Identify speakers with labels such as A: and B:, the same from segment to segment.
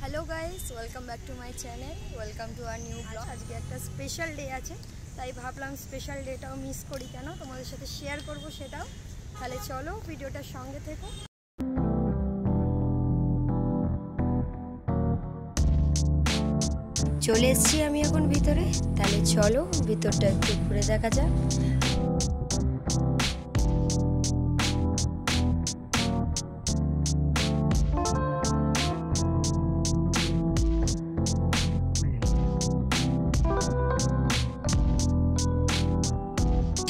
A: Hello guys welcome back to my channel welcome to our new blog. আজকে একটা special day আছে, তাই ভাবলাম স্পেশাল ডেটাও মিস করি কেন, তোমাদের সাথে শেয়ার করব সেটাও। তাহলে চলো ভিডিওটার সঙ্গে থেকো। চলে এসেছি আমি এখন ভিতরে, তাহলে চলো ভিতরটা একটু ঘুরে দেখা যাক।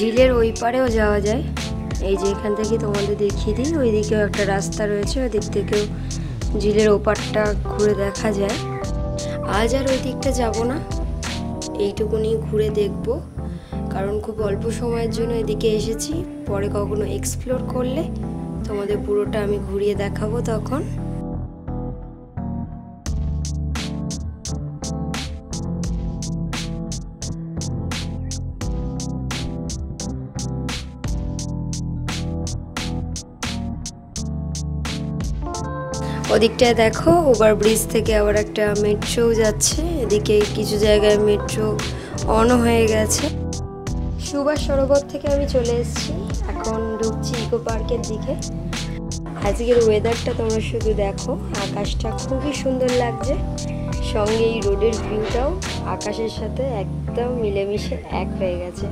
A: ঝিলের ওই পারেও যাওয়া যায়, এই যে এখান থেকে তোমাদের দেখিয়ে দিই, ওই দিকেও একটা রাস্তা রয়েছে, ওই দিক থেকেও ঝিলের ওপারটা ঘুরে দেখা যায়। আজ আর ওই দিকটা যাব না, এইটুকুনি ঘুরে দেখব, কারণ খুব অল্প সময়ের জন্য এদিকে এসেছি। পরে কখনো এক্সপ্লোর করলে তোমাদের পুরোটা আমি ঘুরিয়ে দেখাবো তখন। ওদিকটায় দেখো ওভারব্রিজ থেকে আবার একটা মেট্রো যাচ্ছে, এদিকে কিছু জায়গায় মেট্রো অন হয়ে গেছে। সুভাষ সরোবর থেকে আমি চলে এসেছি, এখন ঢুকছি ইকো পার্কের দিকে। আজকের ওয়েদারটা তোমরা শুধু দেখো, আকাশটা খুবই সুন্দর লাগছে, সঙ্গে এই রোডের ভিউটাও আকাশের সাথে একদম মিলেমিশে এক হয়ে গেছে।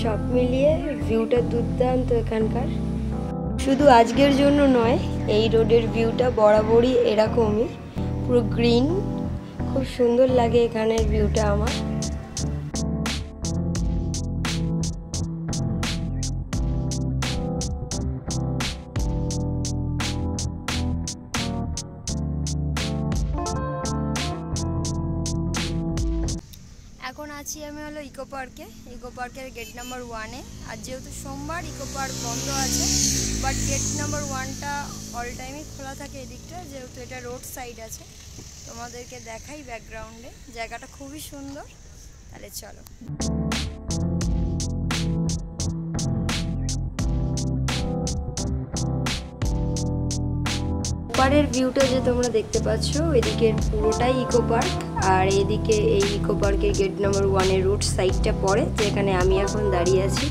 A: সব মিলিয়ে ভিউটা দুর্দান্ত এখানকার। শুধু আজকের জন্য নয়, এই রোডের ভিউটা বরাবরই এরকমই, পুরো গ্রিন, খুব সুন্দর লাগে এখানের ভিউটা আমার। এখন আছি আমি হলো ইকো পার্কের গেট নাম্বার 1-এ। আর যেহেতু সোমবার ইকো পার্ক বন্ধ আছে, বাট গেট নাম্বার 1টা অল টাইমই খোলা থাকে এদিকটা, যেহেতু এটা রোড সাইড আছে। তোমাদেরকে দেখাই ব্যাকগ্রাউন্ডে, জায়গাটা খুবই সুন্দর। তাহলে চলো। ওপারের ভিউটা যে তোমরা দেখতে পাচ্ছ, এদিকের পুরোটাই ইকো পার্ক, আর এদিকে এই ইকো পার্কের গেট নাম্বার 1-এর রোড সাইডটা পড়ে, যেখানে আমি এখন দাঁড়িয়ে আছি।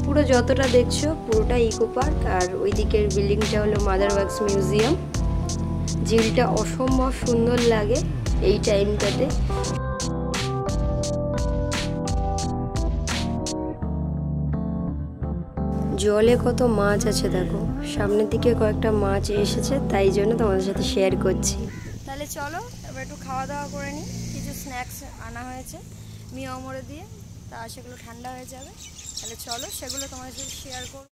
A: পুরো যতটা দেখছো পুরোটা ইকো পার্ক, আর ওই দিকের বিল্ডিংটা হলো মাদার ওয়ার্কস মিউজিয়াম। ঝিলটা অসম্ভব সুন্দর লাগে এই টাইমটাতে। জলে কত মাছ আছে দেখো, সামনের দিকে কয়েকটা মাছ এসেছে, তাই জন্য তোমাদের সাথে শেয়ার করছি। তাহলে চলো এবার একটু খাওয়া দাওয়া করে নিই। কিছু স্ন্যাক্স আনা হয়েছে মিয়ামরে দিয়ে, তা সেগুলো ঠান্ডা হয়ে যাবে। তাহলে চলো সেগুলো তোমাদের সাথে শেয়ার করব।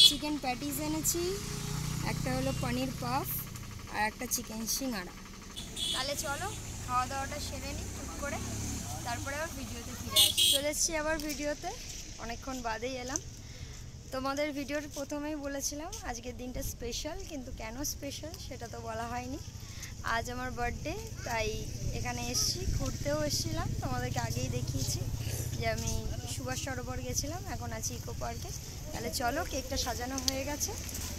A: চিকেন প্যাটিস এনেছি, একটা হলো পনির পাফ, আর একটা চিকেন সিঙ্গাড়া। তাহলে চলো খাওয়া দাওয়াটা সেরে নিই টুক করে, তারপরে আবার ভিডিওতে ফিরে আসি। চলে এসেছি আবার ভিডিওতে, অনেকক্ষণ বাদেই এলাম। তোমাদের ভিডিওর প্রথমেই বলেছিলাম আজকের দিনটা স্পেশাল, কিন্তু কেন স্পেশাল সেটা তো বলা হয়নি। আজ আমার বার্থডে, তাই এখানে এসেছি, ঘুরতেও এসেছিলাম, তোমাদেরকে আগেই দেখিয়েছি যে আমি সুভাষ সরোবর গেছিলাম, এখন আছি ইকো পার্কে। তাহলে চলো, কেকটা সাজানো হয়ে গেছে,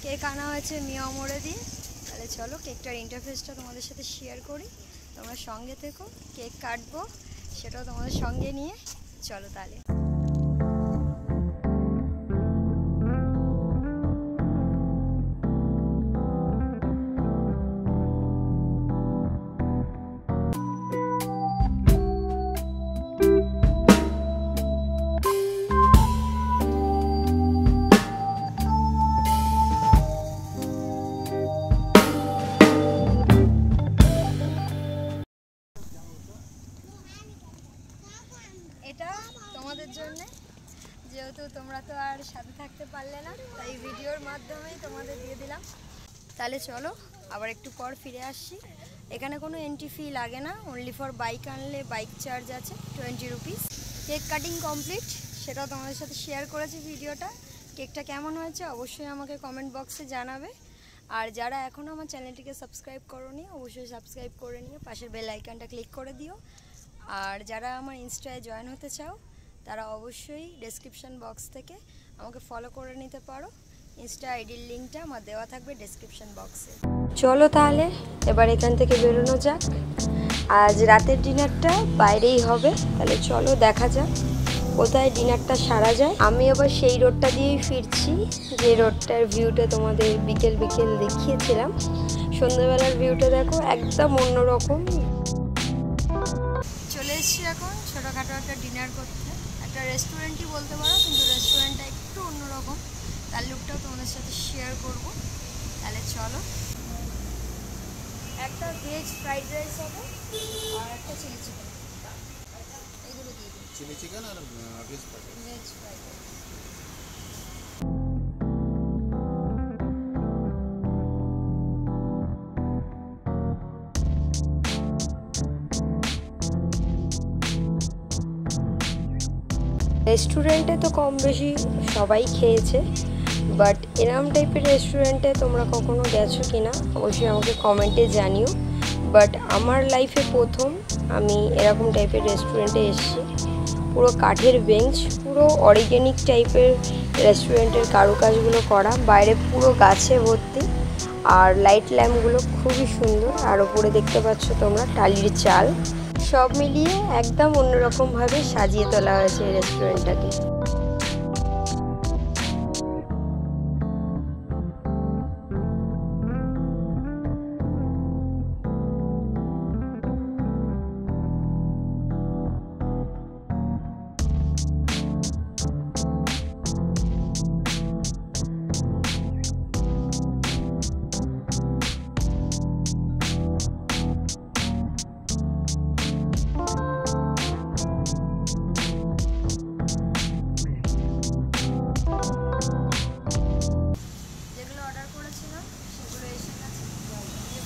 A: কেক আনা হয়েছে মিয়ামরে দিয়ে। তাহলে চলো কেকটার ইন্টারফেসটা তোমাদের সাথে শেয়ার করি, তোমরা সঙ্গে থেকো। কেক কাটবো সেটাও তোমাদের সঙ্গে নিয়ে চলো তাহলে। এটা তোমাদের জন্য, যেহেতু তোমরা তো আর সাথে থাকতে পারলে না, তাই ভিডিওর মাধ্যমেই তোমাদের দিয়ে দিলাম। তাহলে চলো আবার একটু পর ফিরে আসছি। এখানে কোনো এন্ট্রি ফি লাগে না, অনলি ফর বাইক আনলে বাইক চার্জ আছে 20 রুপিস। কেক কাটিং কমপ্লিট, সেটাও তোমাদের সাথে শেয়ার করেছি ভিডিওটা। কেকটা কেমন হয়েছে অবশ্যই আমাকে কমেন্ট বক্সে জানাবে। আর যারা এখনও আমার চ্যানেলটিকে সাবস্ক্রাইব করোনি অবশ্যই সাবস্ক্রাইব করে নিও, পাশের বেল আইকনটা ক্লিক করে দিও। আর যারা আমার ইনস্টায় জয়েন হতে চাও তারা অবশ্যই ডেসক্রিপশন বক্স থেকে আমাকে ফলো করে নিতে পারো। ইনস্টা আইডির লিঙ্কটা আমার দেওয়া থাকবে ডেসক্রিপশন বক্সে। চলো তাহলে এবার এখান থেকে বেরোনো যাক। আজ রাতের ডিনারটা বাইরেই হবে, তাহলে চলো দেখা যাক কোথায় ডিনারটা সারা যায়। আমি আবার সেই রোডটা দিয়েই ফিরছি, যে রোডটার ভিউটা তোমাদের বিকেল বিকেল দেখিয়েছিলাম। সন্ধ্যাবেলার ভিউটা দেখো একদম অন্যরকম। চলে এসেছি এখন ছোটোখাটো একটা ডিনার করতে, একটা রেস্টুরেন্টই বলতে পারো, কিন্তু রেস্টুরেন্টটা একটু অন্যরকম। তার লুকটাও তোমাদের সাথে শেয়ার করব। তাহলে চলো, একটা ভেজ ফ্রাইড রাইস হবে আর একটা চিলি চিকেন, এইগুলো দিয়ে দিই।
B: চিলি চিকেন আর ভেজ ফ্রাইড রাইস।
A: রেস্টুরেন্টে তো কম বেশি সবাই খেয়েছে, বাট এরকম টাইপের রেস্টুরেন্টে তোমরা কখনো গেছো কি না অবশ্যই আমাকে কমেন্টে জানিও। বাট আমার লাইফে প্রথম আমি এরকম টাইপের রেস্টুরেন্টে এসেছি। পুরো কাঠের বেঞ্চ, পুরো অর্গানিক টাইপের রেস্টুরেন্টের কারুকাজগুলো করা, বাইরে পুরো গাছে ভর্তি, আর লাইট ল্যাম্পগুলো খুবই সুন্দর। আর ওপরে দেখতে পাচ্ছ তোমরা টালির চাল। সব মিলিয়ে একদম অন্যরকমভাবে সাজিয়ে তোলা হয়েছে এই রেস্টুরেন্টটাকে।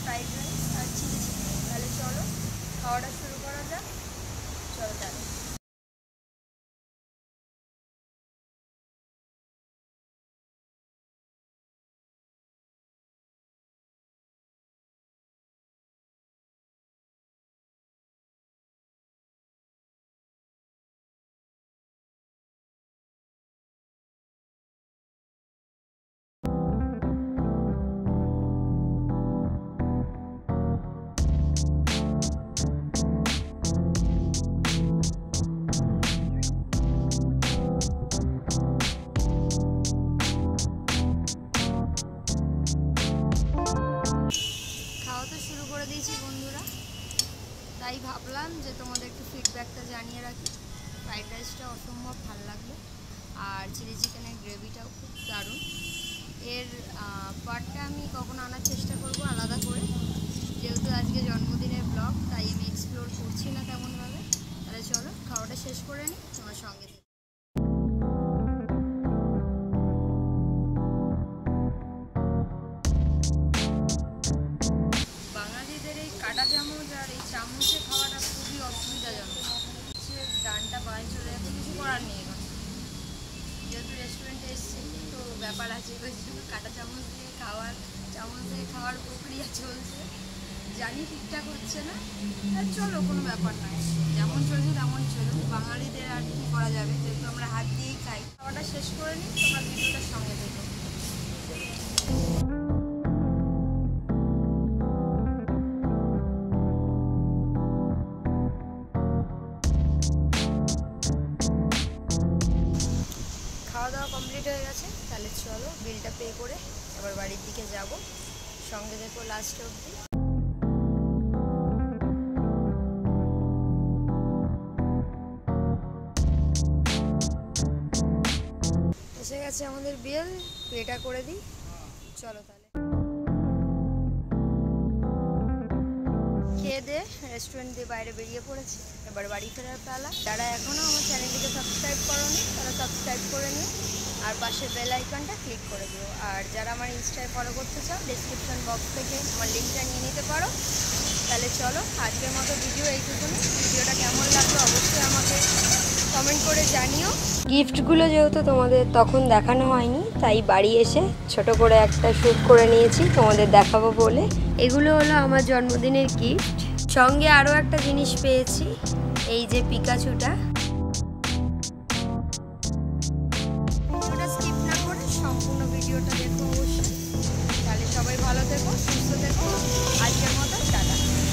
A: ফ্রাইড রাইস আর চিলি চিকেন। তাহলে চলো খাওয়াটা শুরু করা যাক। চলো তাহলে। বন্ধুরা, তাই ভাবলাম যে তোমাদের একটু ফিডব্যাকটা জানিয়ে রাখি। ফ্রাইড রাইসটা অসম্ভব ভালো লাগলো, আর চিলি চিকেনের গ্রেভিটাও খুব দারুণ। এর পার্টটা আমি কখনো আনার চেষ্টা করব আলাদা করে, যেহেতু আজকে জন্মদিনের ব্লগ, তাই আমি এক্সপ্লোর করছি না তেমনভাবে। তাহলে চলো খাওয়াটা শেষ করে নিই, তোমার সঙ্গে থেকে। বাঙালিদের এই কাঁটা চামচ আর এই চামচে খাওয়াটা খুবই অসুবিধাজনক। ডানটা বাঁয়ে চলে যাচ্ছে, কিছু করার নেই। এখন যেহেতু রেস্টুরেন্টে এসেছি তো ব্যাপার আছে, ওই জন্য কাঁটা চামচ দিয়ে খাওয়ার প্রক্রিয়া চলছে। জানি ঠিকঠাক হচ্ছে না, আর চলো কোনো ব্যাপার নয়, যেমন চলছে তেমন চলুক। বাঙালিদের আর কি করা যাবে, যেহেতু আমরা হাত দিয়েই খাই। খাওয়াটা শেষ করে নিই, তোমরা ভিডিওটার সঙ্গে দেখো। খাওয়া দাওয়া কমপ্লিট হয়ে গেছে, তাহলে চলো বিলটা পে করে এবার বাড়ির দিকে যাব। সঙ্গে দেখো লাস্ট অবধি। এসে গেছে আমাদের বিল, পেটা করে দিই। চলো তাহলে। খেয়ে দিয়ে রেস্টুরেন্ট দিয়ে বাইরে বেরিয়ে পড়েছি, এবার বাড়ি ফেরার পালা। যারা এখনও আমার চ্যানেলটিকে সাবস্ক্রাইব করোনি তারা সাবস্ক্রাইব করে নিও, আর পাশে বেল আইকনটা ক্লিক করে দিও। আর যারা আমার ইনস্টায় ফলো করতে চাও ডেসক্রিপশন বক্স থেকে আমার লিঙ্কটা নিয়ে নিতে পারো। তাহলে চলো আজকের মতো ভিডিও এইটুকুনি। ভিডিওটা কেমন লাগলো অবশ্যই আমাকে কমেন্ট করে জানিও। গিফটগুলো যেহেতু তোমাদের তখন দেখানো হয়নি, তাই বাড়ি এসে ছোট করে একটা শ্যুট করে নিয়েছি তোমাদের দেখাবো বলে। এগুলো হলো আমার জন্মদিনের গিফট। সঙ্গে আরও একটা জিনিস পেয়েছি, এই যে পিকাচুটা। ভিডিওটা স্কিপ না করে সম্পূর্ণ ভিডিওটা দেখো অবশ্যই। তাহলে সবাই ভালো থেকো, সুস্থ থেকো। আজকের মতো